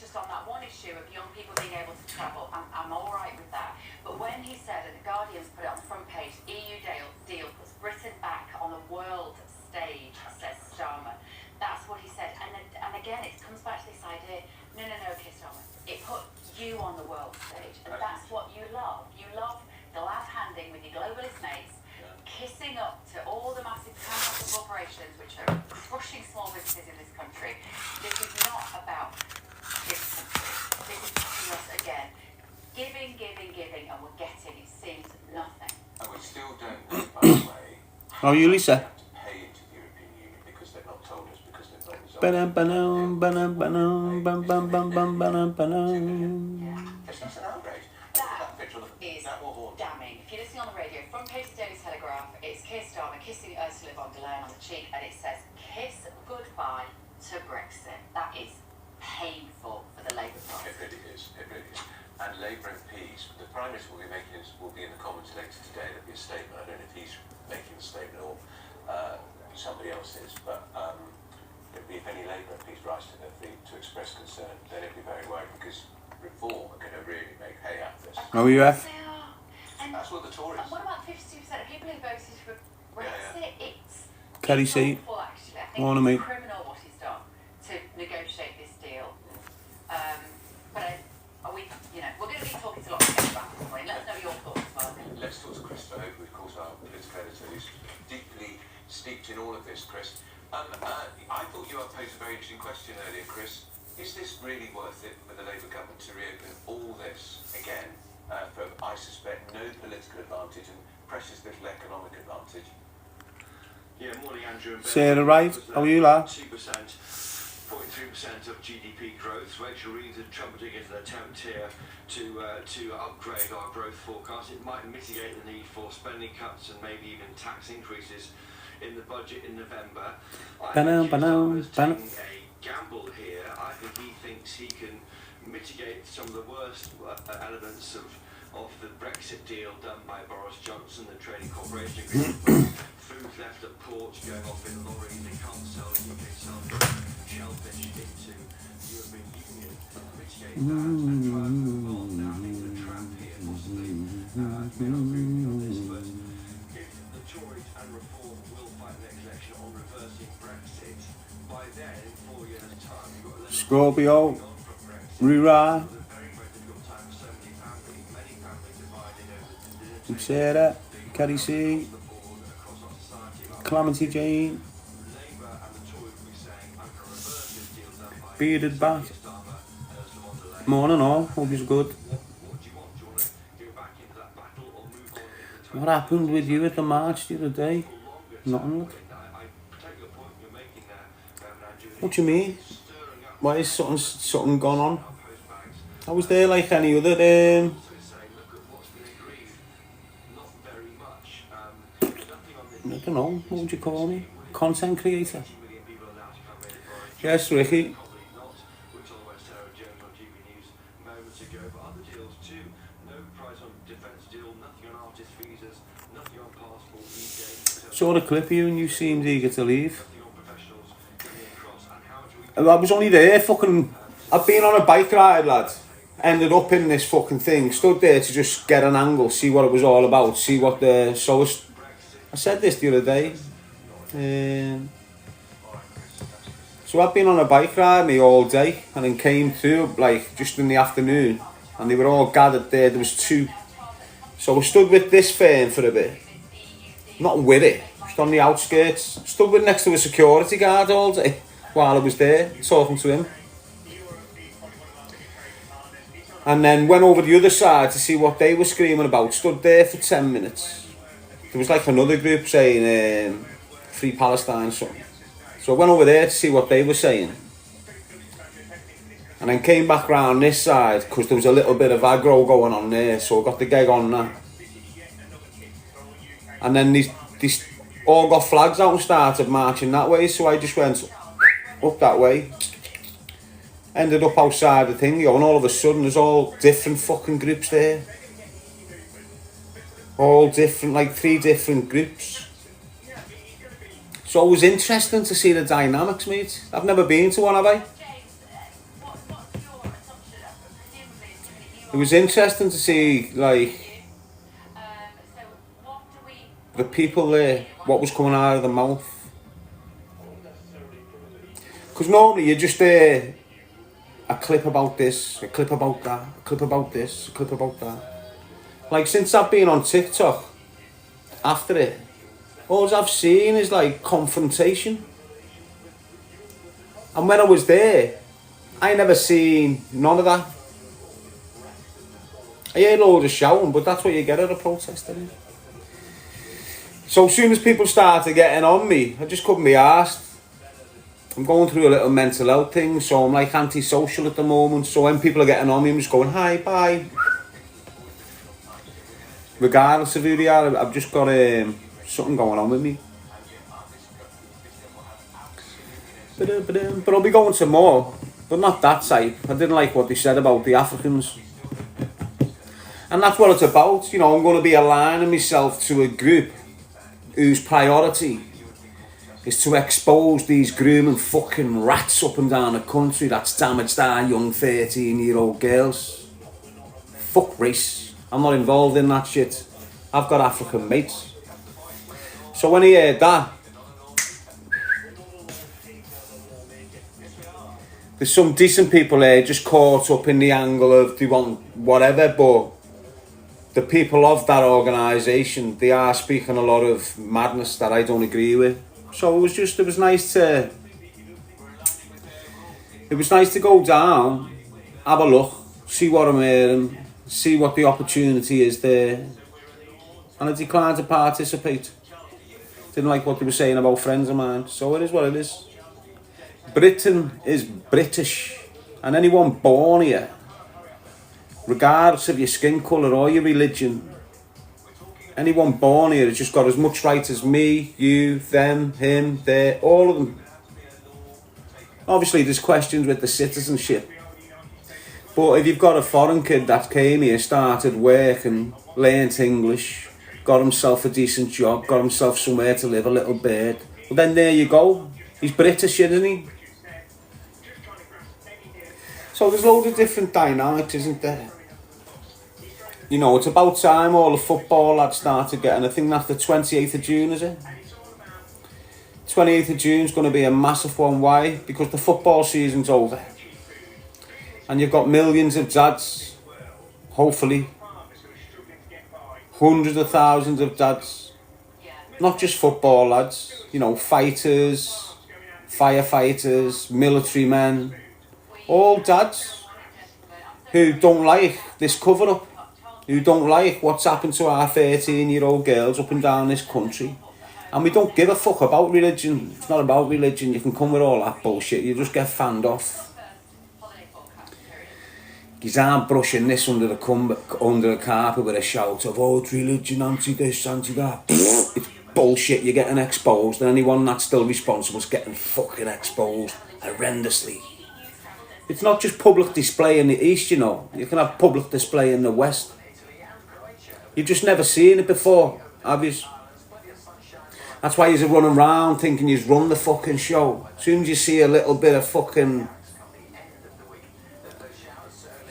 just on that one issue of young people being able to travel, I'm all right with that. But when he said, and the Guardian's put it on the front page, EU deal puts Britain back on the world stage, says Starmer. That's what he said. And again, it comes back to this idea, no, Keir Starmer. It put you on the world stage, and that's what you love. You love the laugh handing with your globalist mates, kissing up to all the massive transnational corporations which are crushing small businesses in this country. This is not about this country. This is pushing us again. Giving, and we're getting, it seems, nothing. And we still don't know, by the way, how are you, Lisa? to pay into the European Union because they've not told us, because they've not resolved It's just an outrage. That is damning. If you're listening on the radio, front page of the Daily Telegraph, it's Keir Starmer kissing Ursula von der Leyen on the cheek, and it says, kiss goodbye to Brexit. That is painful for the Labour Party. It really is. And Labour MPs, the Prime Minister will be in the Commons later today. There'll be a statement. I don't know if he's making the statement or somebody else is, but if any Labour MPs rise to their feet to express concern, then it'll be very worried because Reform are going to really make hay out of this. How are you, F? They are. And that's what the Tories. And what about 52% of people who voted for Brexit? It's Kerry C. awful, actually. I think Morning, it's mate. criminal what he's done to negotiate this deal. But are we, we're going to be talking to lots of people about this point. Let us know your thoughts as well. Let's talk to Chris Hope, who of course our political editor, who's deeply steeped in all of this, Chris. I thought you posed a very interesting question earlier, Chris. Is this really worth it for the Labour government to reopen all this again for, I suspect, no political advantage and precious little economic advantage? Yeah, morning, Andrew. Sarah Wright, how are you, lad? 2%, 0.3% of GDP growth. Rachel Reeves is trumpeting as an attempt here to upgrade our growth forecast. It might mitigate the need for spending cuts and maybe even tax increases in the budget in November. I think Keir taking a gamble here. I think he thinks he can mitigate some of the worst elements of the Brexit deal done by Boris Johnson, the trading corporation agreement. Food left at ports going off in lorries. They can't sell UK shellfish into the European Union. Mitigate that and try and move on. Now, I think the trap here possibly, may not agree with me on this, but if the Tories and Reform will fight the next election on reversing Brexit, by then, in 4 years' time, you've got Scorpio, Rira, Sarah, Kerry C, Calamity Jane, Bearded Bat. Morning all, hope you're good. What happened with you at the march the other day? Nothing. What do you mean? Why is something gone on? I was there like any other I don't know, what would you call me? Content creator? Yes, Ricky. Saw the clip of you and you seemed eager to leave. I was only there I've been on a bike ride, lad. Ended up in this fucking thing. Stood there to just get an angle, see what it was all about, see what the... I said this the other day. So I've been on a bike ride me all day and then came through like just in the afternoon and they were all gathered there. There was two. So I stood with this firm for a bit. Not with it, just on the outskirts. Stood with next to a security guard all day while I was there talking to him. And then went over the other side to see what they were screaming about. Stood there for 10 minutes. There was like another group saying Free Palestine or something. So I went over there to see what they were saying. And then came back round this side because there was a little bit of aggro going on there. So I got the gig on that. And then these all got flags out and started marching that way. So I just went up that way. Ended up outside the thing, and all of a sudden there's all different fucking groups there. All different, like 3 different groups. So it was interesting to see the dynamics, mate. I've never been to one, have I? James, what's your It was interesting to see, like, So what do we... the people there, what was coming out of the mouth. Because normally you just hear a clip about this, a clip about that, a clip about this, a clip about that. Like, since I've been on TikTok, after it, all I've seen is, like, confrontation. And when I was there, I never seen none of that. I heard loads of shouting, but that's what you get at a protest, isn't it? So as soon as people started getting on me, I just couldn't be arsed. I'm going through a little mental health thing, so I'm like antisocial at the moment. So when people are getting on me, I'm just going, hi, bye. Regardless of who they are, I've just got something going on with me. But I'll be going to more, but not that type. I didn't like what they said about the Africans. And that's what it's about. You know, I'm going to be aligning myself to a group whose priority is to expose these grooming fucking rats up and down the country that's damaged our young 13-year-old girls. Fuck race. I'm not involved in that shit. I've got African mates. So when he heard that, there's some decent people there just caught up in the angle of they want whatever, but the people of that organisation, they are speaking a lot of madness that I don't agree with. So it was nice to go down, have a look, see what I'm hearing, see what the opportunity is there. And I declined to participate. Didn't like what they were saying about friends of mine. So it is what it is. Britain is British. And anyone born here, regardless of your skin colour or your religion, anyone born here has just got as much right as me, you, them, him, they, all of them. Obviously there's questions with the citizenship. But if you've got a foreign kid that came here, started working, learnt English, got himself a decent job, got himself somewhere to live, a little bird, well then there you go. He's British, isn't he? So there's loads of different dynamics, isn't there? You know, it's about time all the football lads started getting, I think that's the 28th of June, is it? 28th of June is going to be a massive one. Why? Because the football season's over. And you've got millions of dads, hopefully, hundreds of thousands of dads, not just football lads, you know, fighters, firefighters, military men, all dads who don't like this cover-up, who don't like what's happened to our 13-year-old girls up and down this country. And we don't give a fuck about religion. It's not about religion. You can come with all that bullshit. You just get fanned off. You aren't brushing this under the carpet with a shout of, oh, it's religion, anti-this, anti-that. It's bullshit. You're getting exposed. And anyone that's still responsible is getting fucking exposed horrendously. It's not just public display in the East, you know. You can have public display in the West. You've just never seen it before, have you? That's why you're running around thinking you've run the fucking show. As soon as you see a little bit of fucking...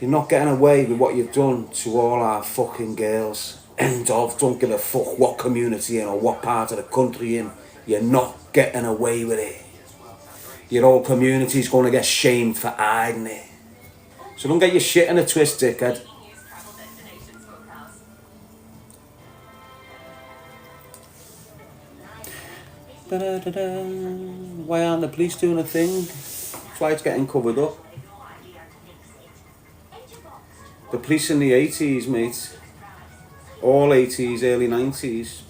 You're not getting away with what you've done to all our fucking girls. End of. Don't give a fuck what community in or what part of the country in. You're not getting away with it. Your whole community's going to get shamed for hiding it. So don't get your shit in a twist, dickhead. Why aren't the police doing a thing? That's why it's getting covered up. The police in the 80s, mate. All 80s, early 90s.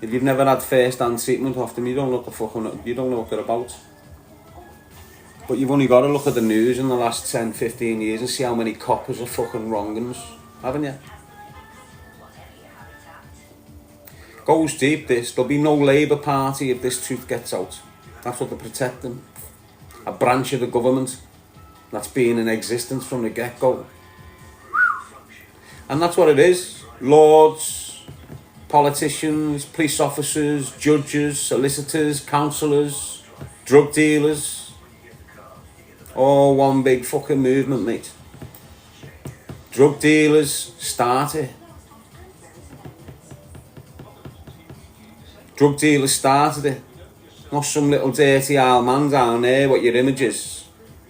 If you've never had first-hand treatment off them, you don't know what they're about. But you've only got to look at the news in the last 10, 15 years and see how many coppers are fucking wronging us, haven't you? Goes deep, this. There'll be no Labour Party if this truth gets out. That's what they're protecting. A branch of the government that's been in existence from the get-go. And that's what it is. Lords, politicians, police officers, judges, solicitors, councillors, drug dealers. All one big fucking movement, mate. Drug dealers started. Drug dealers started it. Not some little dirty old man down there, what your image is.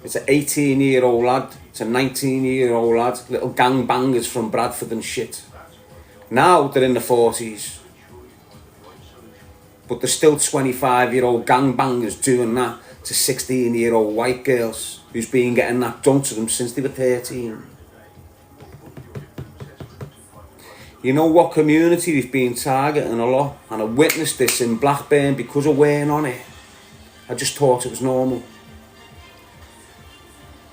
It's an 18-year-old lad. It's a 19-year-old lad. Little gangbangers from Bradford and shit. Now they're in the 40s. But there's still 25-year-old gangbangers doing that to 16-year-old white girls who's been getting that done to them since they were 13. You know what community we've been targeting a lot? And I witnessed this in Blackburn because of weighing on it. I just thought it was normal.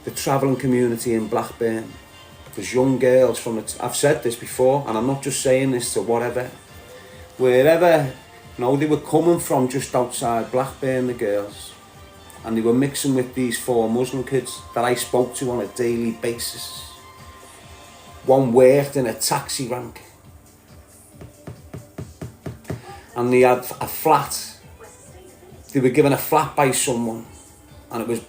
The travelling community in Blackburn. There's young girls from it. I've said this before, and I'm not just saying this to whatever. Wherever, they were coming from just outside Blackburn, the girls. And they were mixing with these 4 Muslim kids that I spoke to on a daily basis. One worked in a taxi rank. And they had a flat. They were given a flat by someone. And it was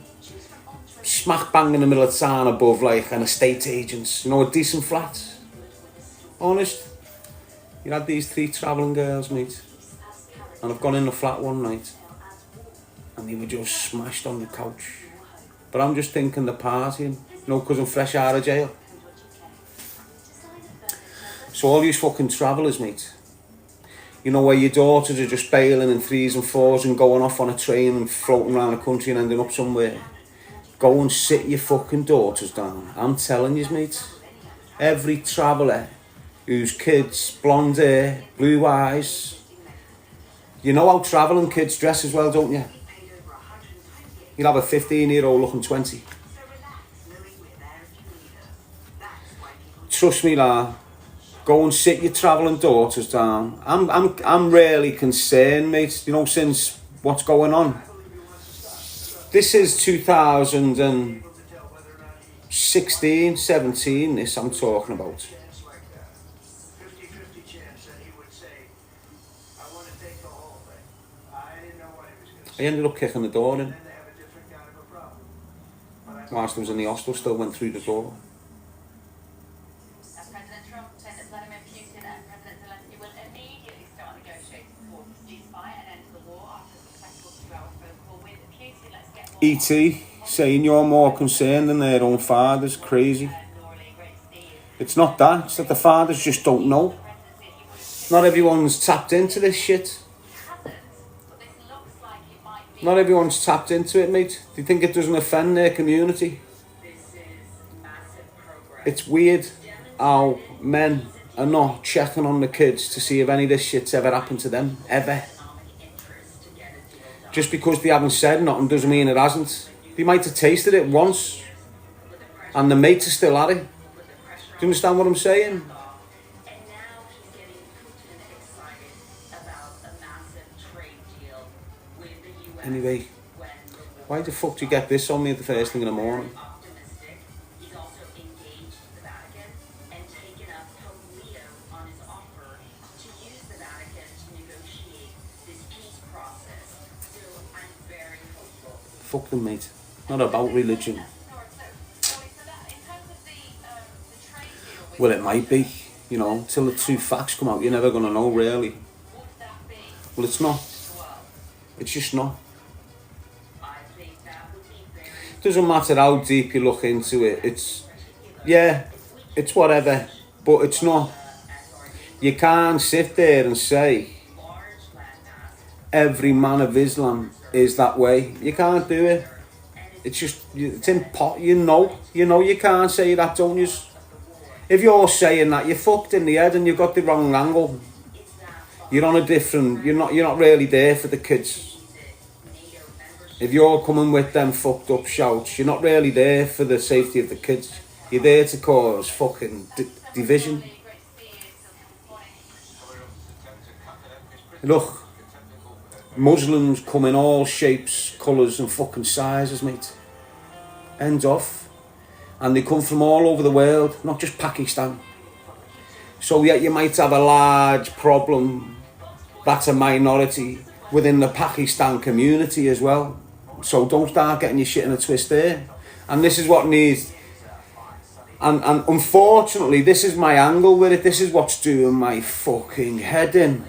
smack bang in the middle of town above like an estate agent's. A decent flat. Honest. You had these 3 travelling girls, mate. And I've gone in the flat one night. And they were just smashed on the couch. But I'm just thinking they're partying. Because I'm fresh out of jail. So all these fucking travellers, mate. Where your daughters are just bailing in 3s and 4s and going off on a train and floating around the country and ending up somewhere. Go and sit your fucking daughters down. I'm telling you, mate. Every traveller whose kids, blonde hair, blue eyes. You know how travelling kids dress as well, don't you? You'll have a 15-year-old looking 20. Trust me, lad. Go and sit your travelling daughters down. I'm really concerned, mate. Since what's going on. This is 2016, 17. This I'm talking about. I ended up kicking the door in. Whilst I was in the hostel, still went through the door. President Trump said that Vladimir Putin and President Zelensky will immediately start negotiating towards a ceasefire and end the war after a successful 2-hour phone call with Putin. Let's get more. E.T. saying you're more concerned than their own fathers. Crazy. It's not that. It's that the fathers just don't know. Not everyone's tapped into this shit. Not everyone's tapped into it, mate. They think it doesn't offend their community. It's weird how men are not checking on the kids to see if any of this shit's ever happened to them. Ever. Just because they haven't said nothing doesn't mean it hasn't. They might have tasted it once. And the mates are still at it. Do you understand what I'm saying? Anyway, why the fuck do you get this on me at the first thing in the morning? Fuck them, mate. Not about religion. Well, it might be. Till the true facts come out, you're never going to know, really. Well, it's not. It's just not. Doesn't matter how deep you look into it. It's whatever, but it's not. You can't sit there and say every man of Islam is that way. You can't do it. It's just, it's in pot. You know you can't say that, don't you? If you're saying that, you're fucked in the head and you've got the wrong angle. You're on a different. You're not really there for the kids. If you're coming with them fucked up shouts, you're not really there for the safety of the kids. You're there to cause fucking division. Look, Muslims come in all shapes, colours and fucking sizes, mate. End off. And they come from all over the world, not just Pakistan. So yet you might have a large problem, that's a minority, within the Pakistan community as well. So don't start getting your shit in a twist there. And this is what needs... And unfortunately, this is my angle with it. This is what's doing my fucking head in.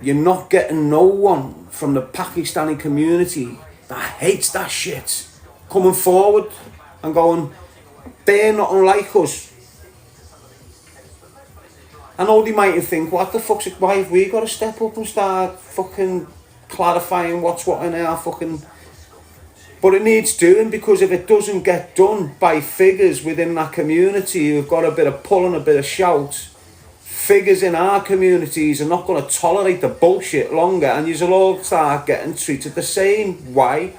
You're not getting no one from the Pakistani community that hates that shit coming forward and going, they're not unlike us. I know they might think, what the fuck's it, why have we got to step up and start fucking clarifying what's what in our fucking... But it needs doing, because if it doesn't get done by figures within that community who've got a bit of pull and a bit of shout, figures in our communities are not going to tolerate the bullshit longer, and you'll all start getting treated the same. Why?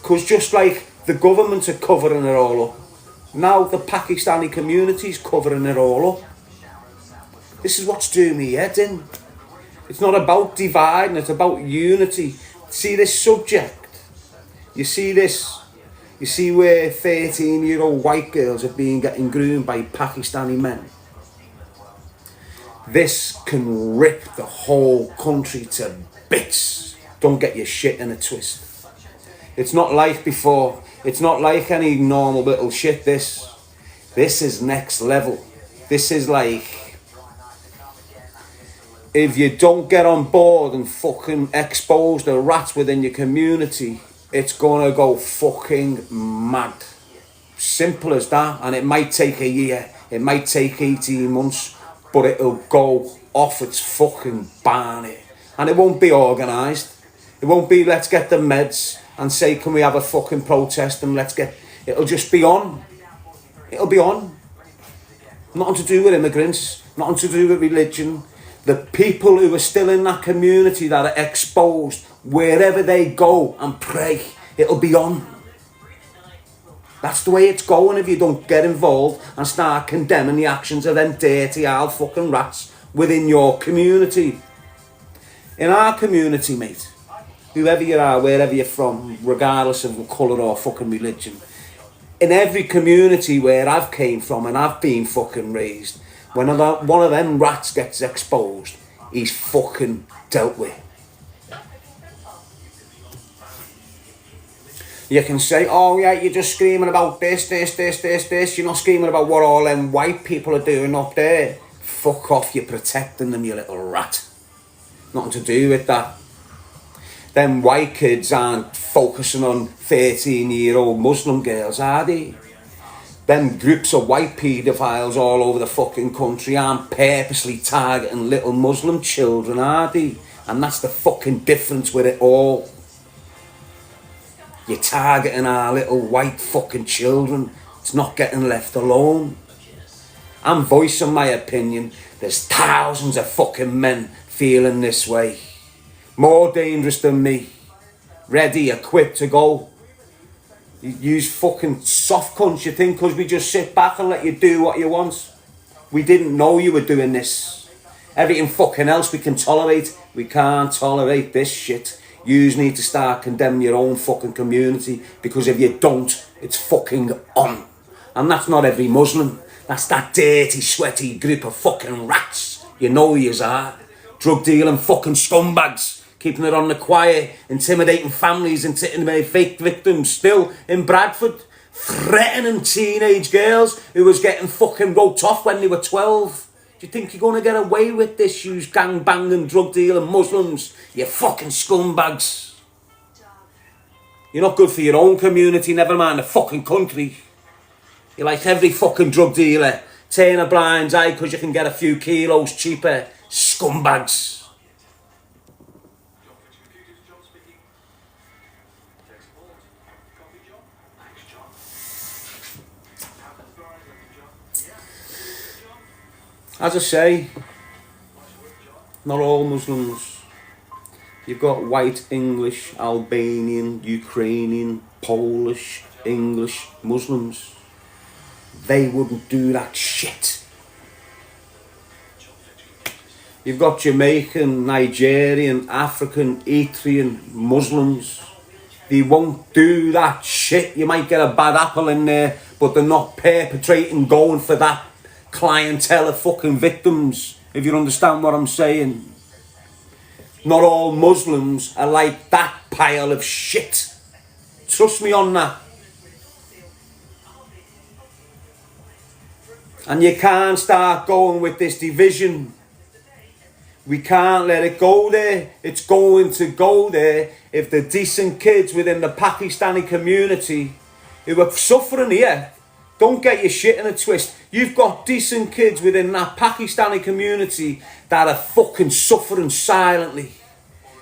Because just like the government are covering it all up, now the Pakistani community's covering it all up. This is what's doing me head in. It's not about dividing, it's about unity. See this subject? You see this? You see where 13-year-old white girls are getting groomed by Pakistani men? This can rip the whole country to bits. Don't get your shit in a twist. It's not like before. It's not like any normal little shit, this. This is next level. This is like... if you don't get on board and fucking expose the rats within your community, it's gonna go fucking mad. Simple as that. And it might take a year, it might take 18 months, but it'll go off its fucking barney. And it won't be organised. It won't be, let's get the meds and say, can we have a fucking protest and let's get... It'll just be on. It'll be on. Nothing to do with immigrants, nothing to do with religion. The people who are still in that community that are exposed, wherever they go and pray, it'll be on. That's the way it's going if you don't get involved and start condemning the actions of them dirty old fucking rats within your community. In our community, mate, whoever you are, wherever you're from, regardless of colour or fucking religion, in every community where I've came from and I've been fucking raised, when one of them rats gets exposed, he's fucking dealt with. You can say, oh yeah, you're just screaming about this. You're not screaming about what all them white people are doing up there. Fuck off, you're protecting them, you little rat. Nothing to do with that. Them white kids aren't focusing on 13-year-old Muslim girls, are they? Them groups of white paedophiles all over the fucking country aren't purposely targeting little Muslim children, are they? And that's the fucking difference with it all. You're targeting our little white fucking children. It's not getting left alone. I'm voicing my opinion. There's thousands of fucking men feeling this way. More dangerous than me. Ready, equipped to go. You use fucking soft cunts, you think, because we just sit back and let you do what you want. We didn't know you were doing this. Everything fucking else we can tolerate. We can't tolerate this shit. You need to start condemning your own fucking community, because if you don't, it's fucking on. And that's not every Muslim. That's that dirty, sweaty group of fucking rats. You know yous are. Drug dealing fucking scumbags. Keeping it on the quiet, intimidating families, intimidating fake victims still in Bradford, threatening teenage girls who was getting fucking roped off when they were 12. Do you think you're going to get away with this, you gang-banging, drug-dealing Muslims? You fucking scumbags. You're not good for your own community, never mind the fucking country. You're like every fucking drug dealer. Turn a blind eye because you can get a few kilos cheaper. Scumbags. As I say, not all Muslims. You've got white, English, Albanian, Ukrainian, Polish, English Muslims. They wouldn't do that shit. You've got Jamaican, Nigerian, African, Eritrean Muslims. They won't do that shit. You might get a bad apple in there, but they're not perpetrating, going for that clientele of fucking victims, if you understand what I'm saying. Not all Muslims are like that pile of shit. Trust me on that. And you can't start going with this division. We can't let it go there. It's going to go there if the decent kids within the Pakistani community who are suffering here, don't get your shit in a twist. You've got decent kids within that Pakistani community that are fucking suffering silently.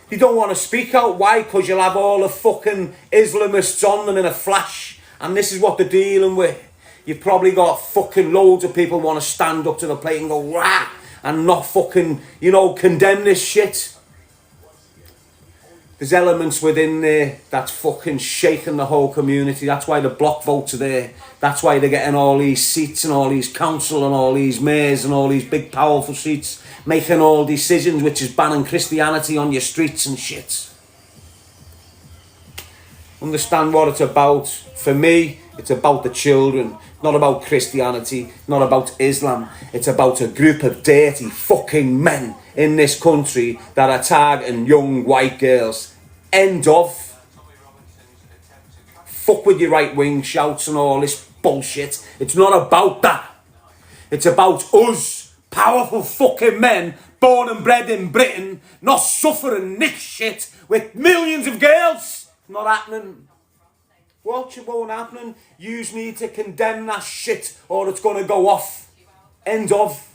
They don't want to speak out. Why? Because you'll have all the fucking Islamists on them in a flash. And this is what they're dealing with. You've probably got fucking loads of people want to stand up to the plate and go, rah, and not fucking, you know, condemn this shit. There's elements within there that's fucking shaking the whole community. That's why the block votes are there. That's why they're getting all these seats and all these council and all these mayors and all these big powerful seats, making all decisions which is banning Christianity on your streets and shit. Understand what it's about. For me, it's about the children. Not about Christianity, not about Islam. It's about a group of dirty fucking men in this country that are targeting young white girls. End of. Fuck with your right wing shouts and all this bullshit. It's not about that. It's about us, powerful fucking men, born and bred in Britain, not suffering this shit with millions of girls. Not happening. Watch, it won't happen. You need to condemn that shit or it's going to go off. End of.